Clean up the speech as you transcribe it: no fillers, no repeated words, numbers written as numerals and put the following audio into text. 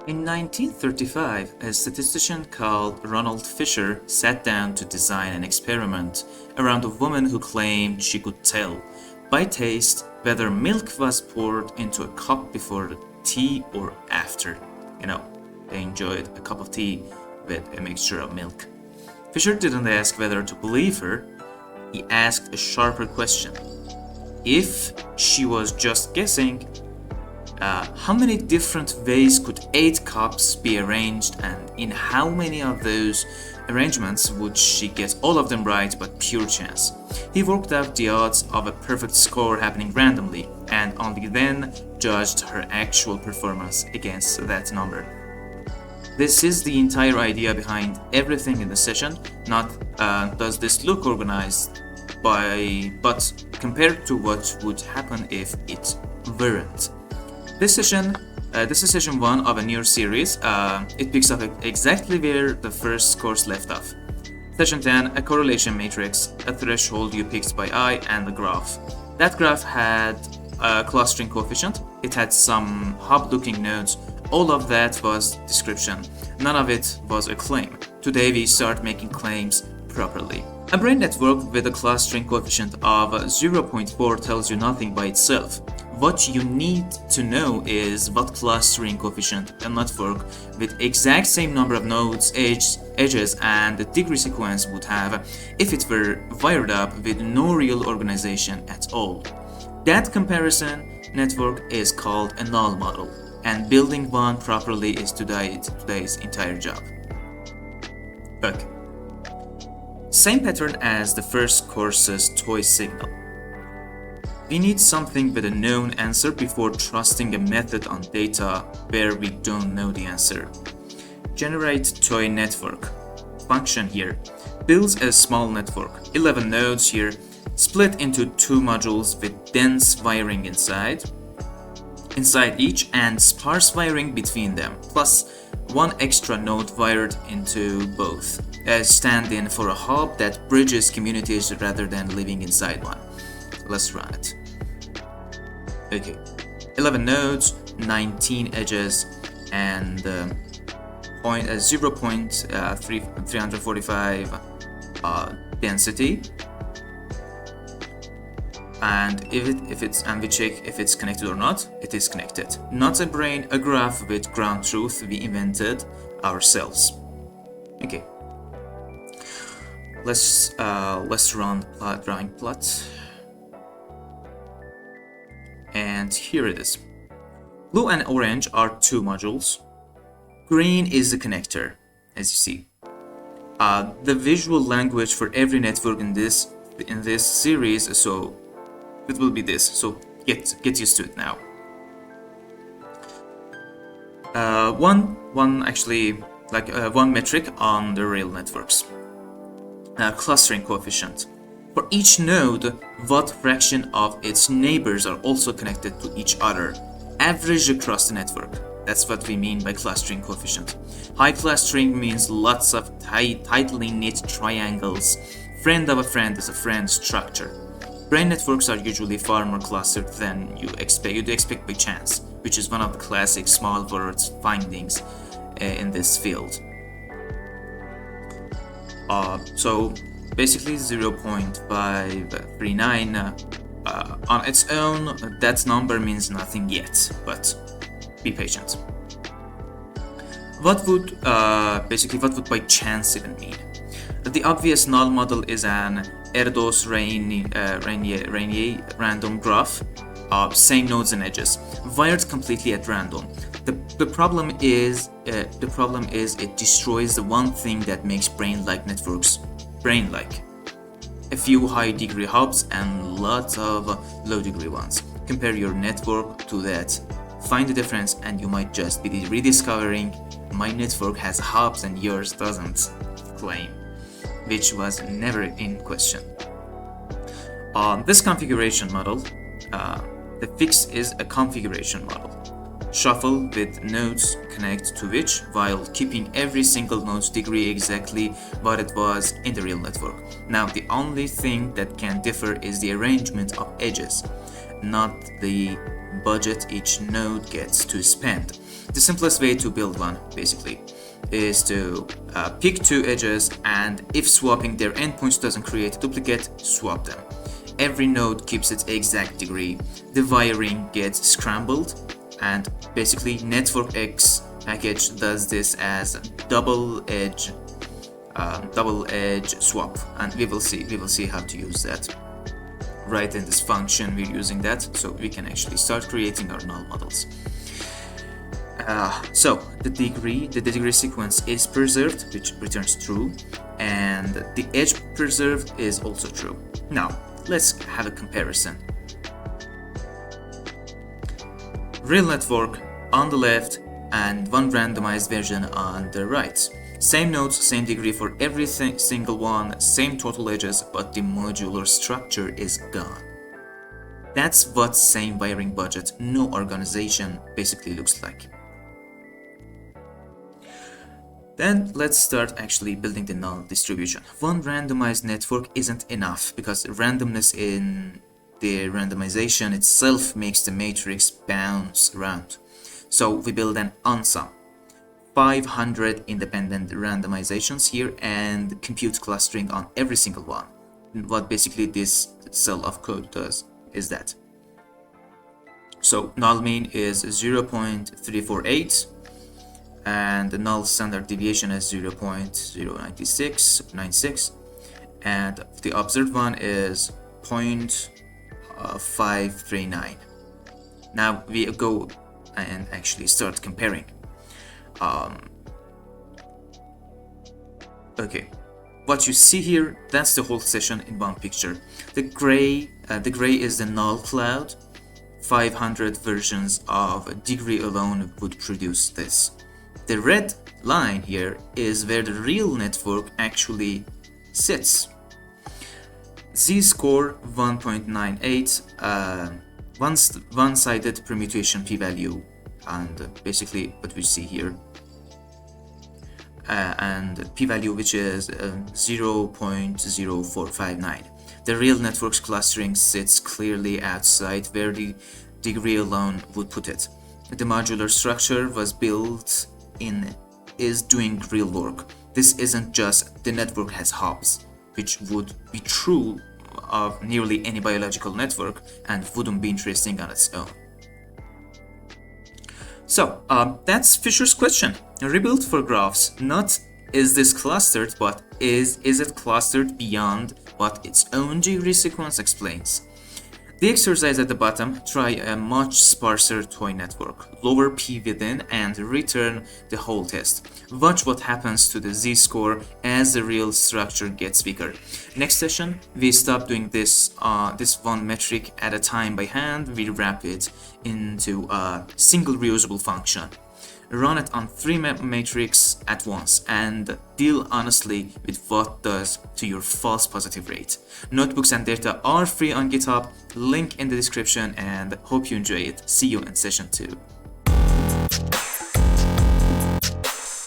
In 1935, a statistician called Ronald Fisher sat down to design an experiment around a woman who claimed she could tell by taste whether milk was poured into a cup before tea or after. They enjoyed a cup of tea with a mixture of milk. Fisher didn't ask whether to believe her, he asked a sharper question. If she was just guessing, how many different ways could 8 cups be arranged, and in how many of those arrangements would she get all of them right but pure chance? He worked out the odds of a perfect score happening randomly, and only then judged her actual performance against that number. This is the entire idea behind everything in the session, not does this look organized, but compared to what would happen if it weren't. This is session 1 of a new series. It picks up exactly where the first course left off. Session 10, a correlation matrix, a threshold you picked by eye, and a graph. That graph had a clustering coefficient. It had some hub-looking nodes. All of that was description. None of it was a claim. Today we start making claims properly. A brain network with a clustering coefficient of 0.4 tells you nothing by itself. What you need to know is what clustering coefficient a network with exact same number of nodes, edges, and the degree sequence would have if it were wired up with no real organization at all. That comparison network is called a null model, and building one properly is today's entire job. Okay. Same pattern as the first course's toy signal. We need something with a known answer before trusting a method on data where we don't know the answer. Generate toy network function here builds a small network, 11 nodes here, split into 2 modules with dense wiring inside each and sparse wiring between them, plus 1 extra node wired into both, a stand-in for a hub that bridges communities rather than living inside one. Let's run it. Okay, 11 nodes, 19 edges, and 0.345 density. And we check if it's connected or not. It is connected. Not a graph with ground truth we invented ourselves. Okay. Let's run drawing plot. And here it is. Blue and orange are 2 modules. Green is the connector, as you see. The visual language for every network in this series, so it will be this. So get used to it now. One metric on the real networks. Clustering coefficient. For each node, what fraction of its neighbors are also connected to each other? Average across the network. That's what we mean by clustering coefficient. High clustering means lots of tightly knit triangles. Friend of a friend is a friend structure. Brain networks are usually far more clustered than you'd expect by chance, which is one of the classic small world findings in this field. So basically 0.539 on its own, that number means nothing yet, but be patient. What would by chance even mean? The obvious null model is an Erdős Rényi random graph of same nodes and edges, wired completely at random. The problem is it destroys the one thing that makes brain-like networks brain-like. A few high-degree hubs and lots of low-degree ones. Compare your network to that. Find the difference and you might just be rediscovering my network has hubs and yours doesn't claim, which was never in question. On this configuration model, the fix is a configuration model. Shuffle with nodes connect to which while keeping every single node's degree exactly what it was in the real network. Now the only thing that can differ is the arrangement of edges, not the budget each node gets to spend. The simplest way to build one, basically, is to pick two edges, and if swapping their endpoints doesn't create a duplicate, swap them. Every node keeps its exact degree. The wiring gets scrambled, and basically NetworkX package does this as double edge swap, and we will see how to use that. Right in this function we're using that, so we can actually start creating our null models. So the degree sequence is preserved, which returns true, and the edge preserved is also true. Now let's have a comparison. Real network on the left and one randomized version on the right. Same nodes, same degree for every single one, same total edges, but the modular structure is gone. That's what same wiring budget, no organization basically looks like. Then let's start actually building the null distribution. One randomized network isn't enough because randomness in the randomization itself makes the matrix bounce around. So we build an ensemble. 500 independent randomizations here and compute clustering on every single one. What basically this cell of code does is that. So null mean is 0.348 and the null standard deviation is 0.096, and the observed one is 0.539. Now we go and actually start comparing. Okay, what you see here, that's the whole session in one picture. The gray is the null cloud. 500 versions of degree alone would produce this. The red line here is where the real network actually sits. Z-score 1.98, one-sided permutation p-value, and basically what we see here. And p-value which is 0.0459. The real network's clustering sits clearly outside where the degree alone would put it. The modular structure was built in is doing real work. This isn't just the network has hubs, which would be true of nearly any biological network and wouldn't be interesting on its own. So that's Fisher's question. Rebuilt for graphs, not is this clustered, but is it clustered beyond what its own degree sequence explains? The exercise at the bottom, try a much sparser toy network, lower p within and return the whole test. Watch what happens to the z-score as the real structure gets weaker. Next session, we stop doing this one metric at a time by hand, we wrap it into a single reusable function. Run it on 3 matrix at once and deal honestly with what does to your false positive rate. Notebooks and data are free on GitHub, link in the description, and hope you enjoy it. See you in session 2.